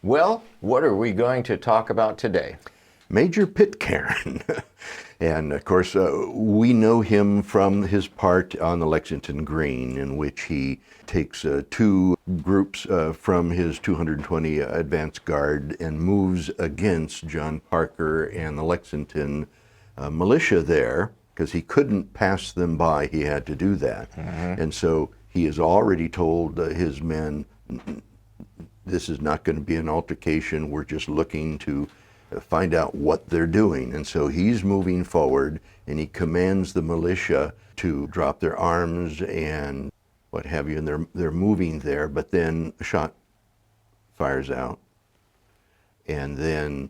Well, what are we going to talk about today? Major Pitcairn. And of course, we know him from his part on the Lexington Green, in which he takes two groups from his 220 advance guard and moves against John Parker and the Lexington militia there, because he couldn't pass them by. He had to do that. And so he has already told his men, this is not going to be an altercation. We're just looking to find out what they're doing. And so he's moving forward, and he commands the militia to drop their arms and what have you, and they're moving there, but then a shot fires out, and then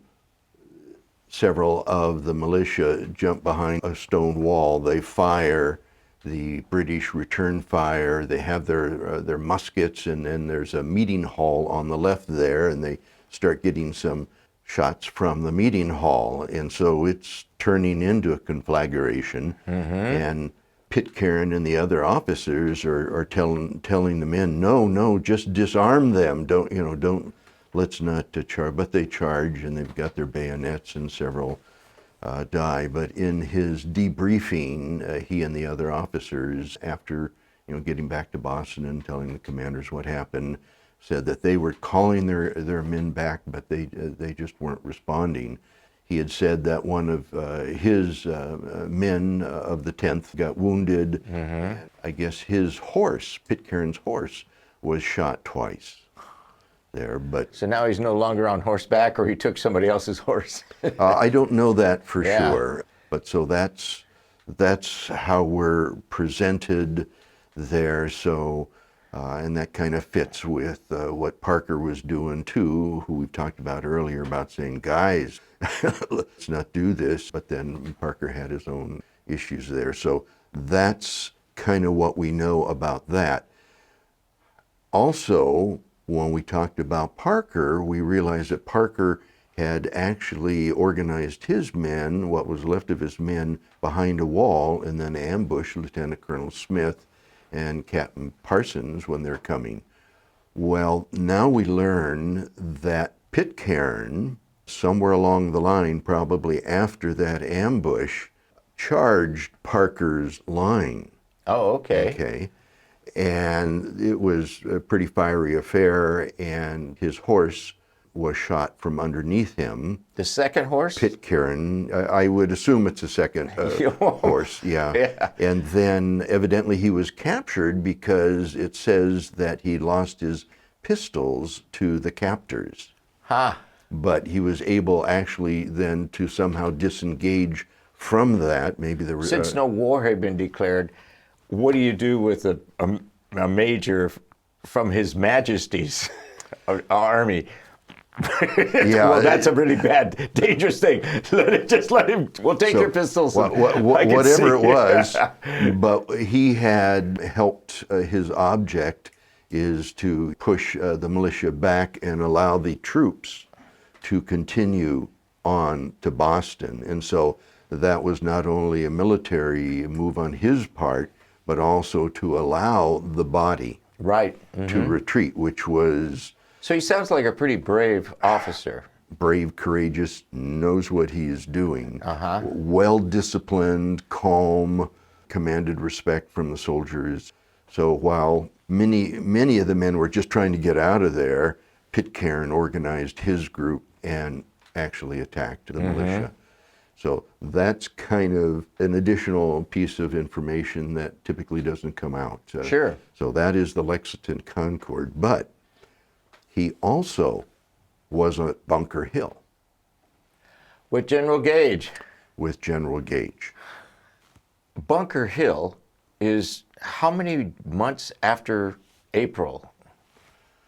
several of the militia jump behind a stone wall. They fire. The British return fire. They have their muskets, and then there's a meeting hall on the left there, and they start getting some shots from the meeting hall, and so it's turning into a conflagration. And Pitcairn and the other officers are telling the men, no, just disarm them. Let's not charge. But they charge, and they've got their bayonets, and several die. But in his debriefing, he and the other officers, after getting back to Boston and telling the commanders what happened, said that they were calling their men back, but they just weren't responding. He had said that one of his men of the 10th got wounded. I guess his horse, Pitcairn's horse, was shot twice there. But So now he's no longer on horseback, or he took somebody else's horse. I don't know that for sure. But so that's how we're presented there. So. And that kind of fits with what Parker was doing too, who we've talked about earlier, about saying, guys, let's not do this. But then Parker had his own issues there. So that's kind of what we know about that. Also, when we talked about Parker, we realized that Parker had actually organized his men, what was left of his men, behind a wall, and then ambushed Lieutenant Colonel Smith and Captain Parsons when they're coming. Well, now we learn that Pitcairn, somewhere along the line, probably after that ambush, charged Parker's line. Oh, okay. Okay. And it was a pretty fiery affair, and his horse was shot from underneath him. The second horse? Pitcairn, I would assume it's a second horse, yeah. And then evidently he was captured because it says that he lost his pistols to the captors. But he was able actually then to somehow disengage from that. Maybe the Since no war had been declared, what do you do with a major from His Majesty's army? Well, that's a really bad, dangerous thing. Let him. We'll take your pistols. Whatever it was, but he had helped. His object is to push the militia back and allow the troops to continue on to Boston. And so that was not only a military move on his part, but also to allow the body to retreat, which was. So he sounds like a pretty brave officer. Brave, courageous, knows what he is doing. Well-disciplined, calm, commanded respect from the soldiers. So while many of the men were just trying to get out of there, Pitcairn organized his group and actually attacked the militia. So that's kind of an additional piece of information that typically doesn't come out. Sure. So that is the Lexington Concord. But he also was at Bunker Hill. With General Gage. With General Gage. Bunker Hill is how many months after April?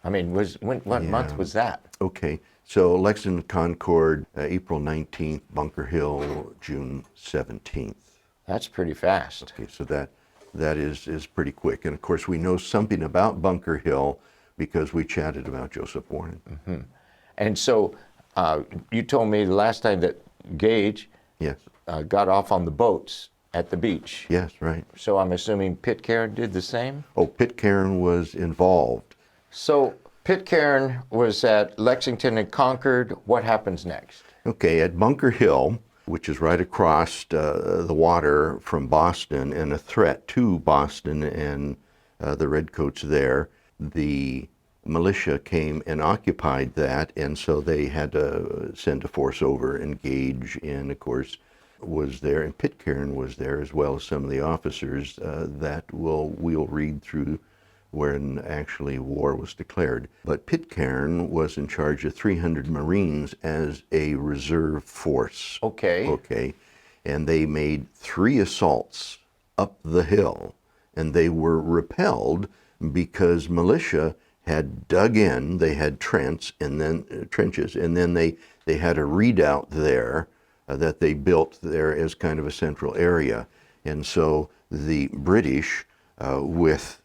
I mean, what month was that? Okay, so Lexington Concord, April 19th, Bunker Hill, June 17th. That's pretty fast. Okay, so that is pretty quick. And of course, we know something about Bunker Hill because we chatted about Joseph Warren. And so you told me the last time that Gage got off on the boats at the beach. Yes, right. So I'm assuming Pitcairn did the same? Oh, Pitcairn was involved. So Pitcairn was at Lexington and Concord. What happens next? Okay, at Bunker Hill, which is right across the water from Boston and a threat to Boston and the Redcoats there, the militia came and occupied that, and so they had to send a force over, engage, and of course was there, and Pitcairn was there as well as some of the officers that we'll read through when actually war was declared. But Pitcairn was in charge of 300 Marines as a reserve force. Okay. Okay. And they made 3 assaults up the hill, and they were repelled because militia had dug in. They had trenches, and then they had a redoubt there that they built there as kind of a central area. And so the British, with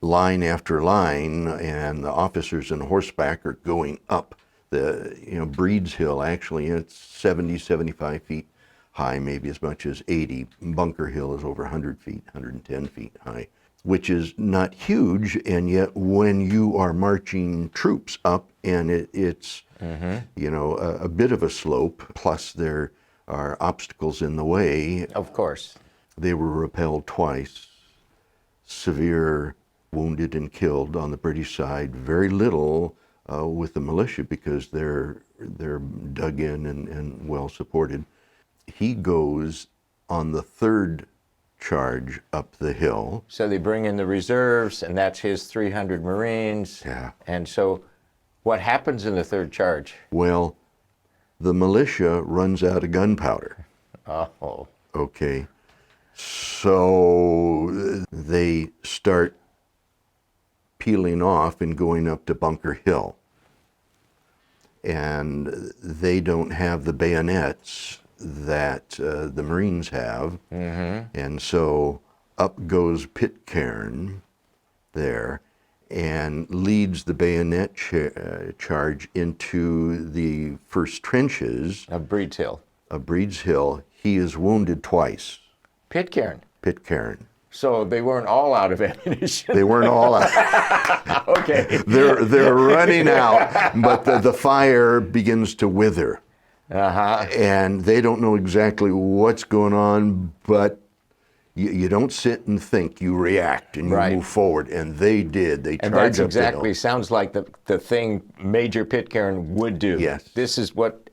line after line, and the officers on horseback are going up the, Breed's Hill, actually, it's 70, 75 feet high, maybe as much as 80. Bunker Hill is over 100 feet, 110 feet high, which is not huge, and yet when you are marching troops up, and it's, a bit of a slope, plus there are obstacles in the way. Of course. They were repelled twice, severe wounded and killed on the British side, very little with the militia because they're dug in and well supported. He goes on the 3rd charge up the hill. So they bring in the reserves, and that's his 300 Marines. Yeah. And so what happens in the 3rd charge? Well, the militia runs out of gunpowder. Oh. Okay. So they start peeling off and going up to Bunker Hill. And they don't have the bayonets that the Marines have. And so up goes Pitcairn there and leads the bayonet charge into the first trenches Of Breed's Hill. of Breed's Hill. He is wounded twice. Pitcairn. So they weren't all out of ammunition. They weren't all out. Okay. They're running out, but the fire begins to wither. And they don't know exactly what's going on, but you don't sit and think, you react and you move forward, and they did. They And charged that's up the hill. exactly, sounds like the thing Major Pitcairn would do. Yes. This is what,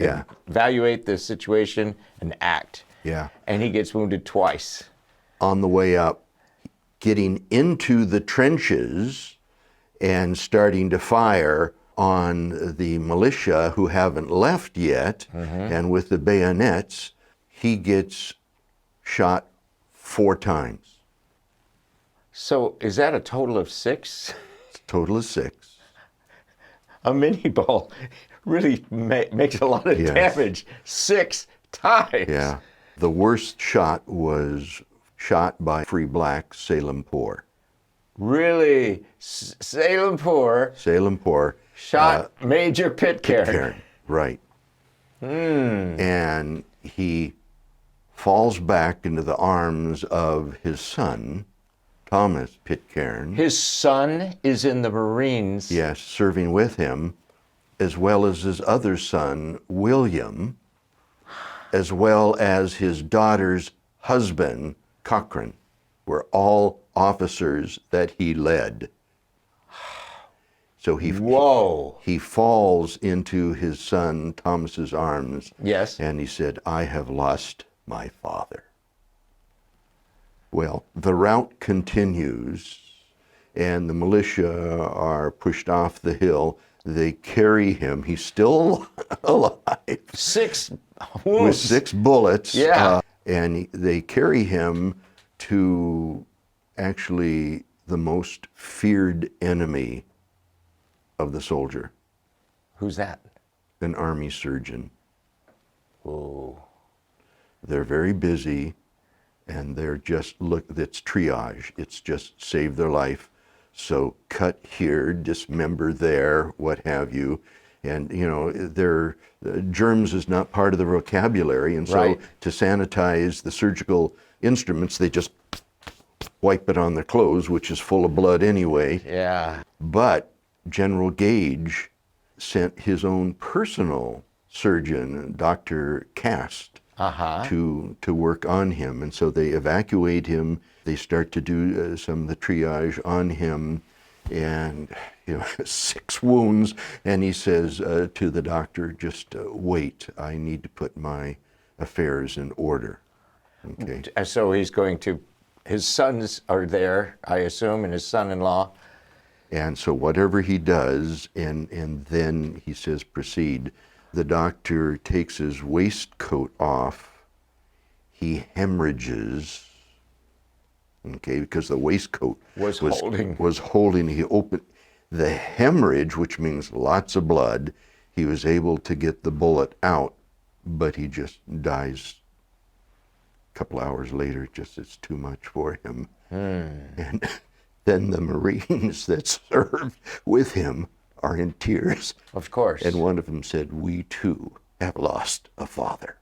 evaluate the situation and act. Yeah. And he gets wounded twice. On the way up, getting into the trenches and starting to fire on the militia who haven't left yet, and with the bayonets, he gets shot 4 times. So is that a total of 6? Total of 6. A mini ball really makes a lot of damage 6 times. Yeah. The worst shot was shot by Free Black Salem Poor. Really? Salem Poor shot Major Pitcairn. Right. And he falls back into the arms of his son, Thomas Pitcairn. His son is in the Marines. Yes, serving with him, as well as his other son, William, as well as his daughter's husband, Cochrane, were all officers that he led. So he falls into his son Thomas's arms. Yes. And he said, I have lost my father. Well, the rout continues, and the militia are pushed off the hill. They carry him. He's still alive. 6 wounds. With 6 bullets. Yeah. And they carry him to actually the most feared enemy of the soldier. Who's that? An army surgeon. Oh. They're very busy, and they're just, it's triage. It's just save their life. So cut here, dismember there, what have you. And, germs is not part of the vocabulary. And so to sanitize the surgical instruments, they just wipe it on their clothes, which is full of blood anyway. Yeah. But General Gage sent his own personal surgeon, Dr. Cast, to work on him. And so they evacuate him. They start to do some of the triage on him, and 6 wounds. And he says to the doctor, just wait, I need to put my affairs in order. Okay. So he's going to, his sons are there, I assume, and his son-in-law. And so whatever he does, and then he says, proceed. The doctor takes his waistcoat off. He hemorrhages, okay, because the waistcoat was holding. He opened the hemorrhage, which means lots of blood. He was able to get the bullet out, but he just dies a couple hours later. Just it's too much for him. And then the Marines that served with him are in tears. Of course. And one of them said, "We too have lost a father."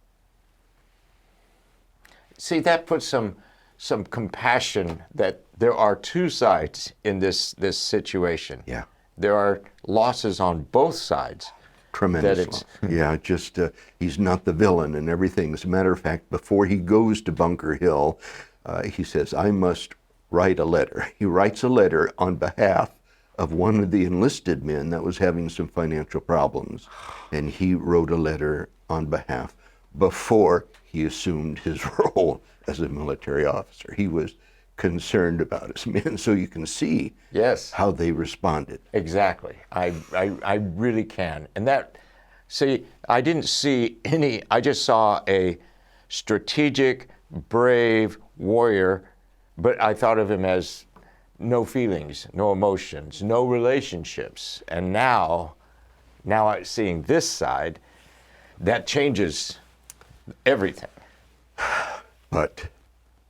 See, that puts some compassion that there are two sides in this situation. Yeah. There are losses on both sides. Tremendous loss. Yeah, just he's not the villain and everything. As a matter of fact, before he goes to Bunker Hill, he says, I must write a letter. He writes a letter on behalf of one of the enlisted men that was having some financial problems. And he wrote a letter on behalf before he assumed his role as a military officer. He was concerned about his men, so you can see how they responded. Exactly. I really can. And that, see, I didn't see any, I just saw a strategic, brave warrior, but I thought of him as no feelings, no emotions, no relationships. And now I'm seeing this side, that changes everything. But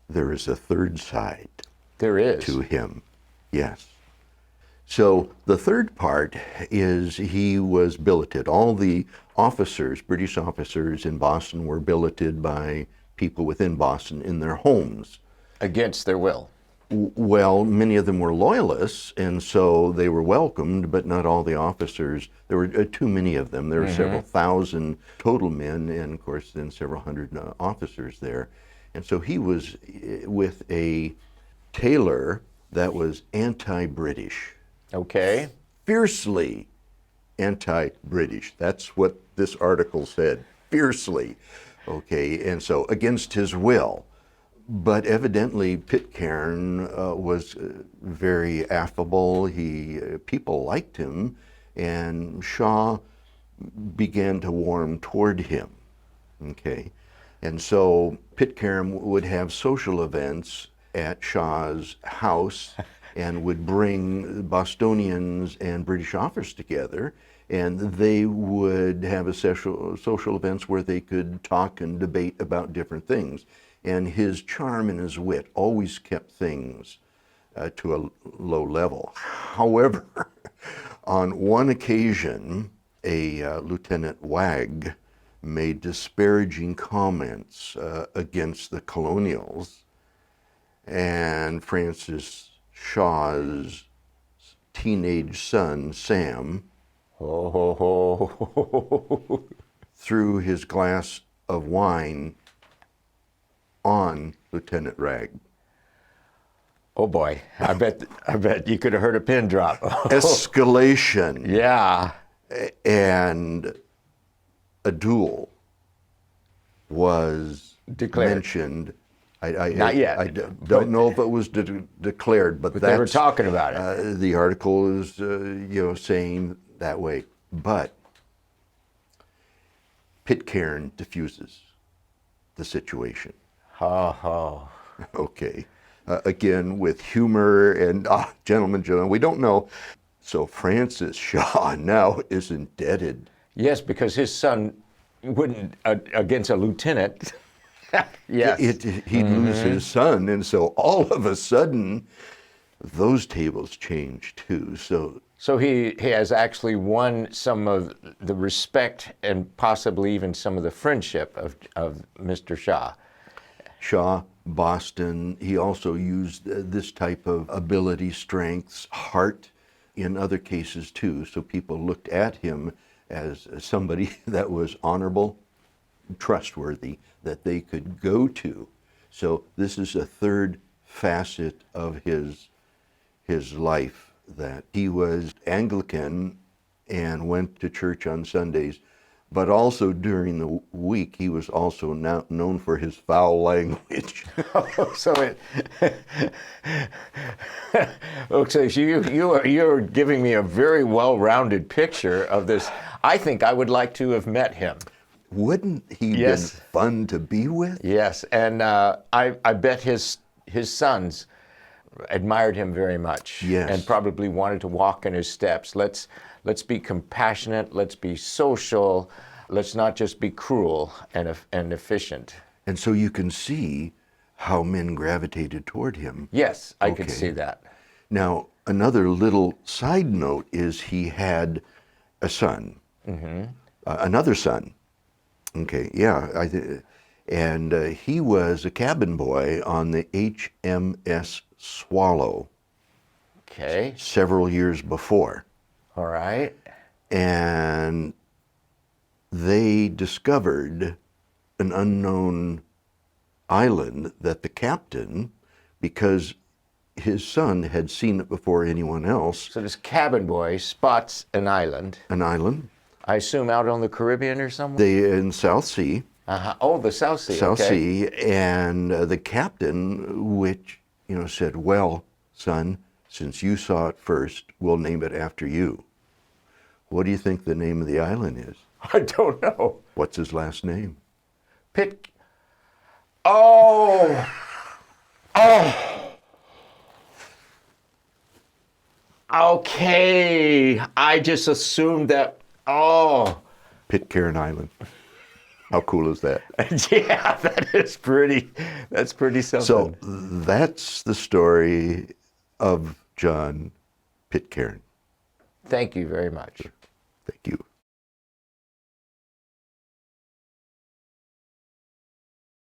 there is a third side. There is. To him, yes. So the third part is he was billeted. All the officers, British officers in Boston, were billeted by people within Boston in their homes. Against their will. Well, many of them were loyalists, and so they were welcomed, but not all the officers. There were too many of them. There were several thousand total men, and of course then several hundred officers there. And so he was with a tailor that was anti-British. Okay. Fiercely anti-British. That's what this article said, fiercely. Okay, and so against his will. But evidently Pitcairn was very affable. People liked him, and Shaw began to warm toward him. Okay. And so Pitcairn would have social events at Shaw's house and would bring Bostonians and British officers together, and they would have a social events where they could talk and debate about different things. And his charm and his wit always kept things to a low level. However, on one occasion, a Lieutenant Wagg made disparaging comments against the colonials, and Francis Shaw's teenage son, Sam, threw his glass of wine on Lieutenant Wagg. Oh boy, I bet you could have heard a pin drop. Escalation. Yeah. And a duel was declared. Mentioned. Not yet. I don't know if it was declared, but they were talking about it. The article is, saying that way. But Pitcairn diffuses the situation. Okay. Again, with humor and gentlemen, we don't know. So Francis Shaw now is indebted. Yes, because his son wouldn't, against a lieutenant. Yes. He'd lose his son, and so all of a sudden, those tables change too. So he has actually won some of the respect and possibly even some of the friendship of Mr. Shaw. Shaw, Boston, he also used this type of ability, strengths, heart, in other cases too. So people looked at him as somebody that was honorable, trustworthy, that they could go to. So this is a third facet of his life, that he was Anglican and went to church on Sundays, but also during the week he was also now known for his foul language. So okay, so you're giving me a very well-rounded picture of this. I think I would like to have met him. Wouldn't he Yes. been fun to be with? Yes, and I bet his sons admired him very much. Yes. And probably wanted to walk in his steps. Let's be compassionate. Let's be social. Let's not just be cruel and efficient. And so you can see how men gravitated toward him. Yes, I could Okay. see that. Now, another little side note is he had a son, another son. Okay, yeah, and he was a cabin boy on the HMS Swallow Okay. several years before. All right. And they discovered an unknown island that the captain, because his son had seen it before anyone else, So this cabin boy spots an island. an island, I assume out on the Caribbean or somewhere? they in South Sea, Uh-huh. Oh, the South Sea. South okay. Sea, and the captain, which, said, well, son, since you saw it first, we'll name it after you. What do you think the name of the island is? I don't know. What's his last name? Oh! Okay. I just assumed that. Oh. Pitcairn Island. How cool is that? Yeah, that's pretty something. So that's the story of John Pitcairn. Thank you very much. Thank you.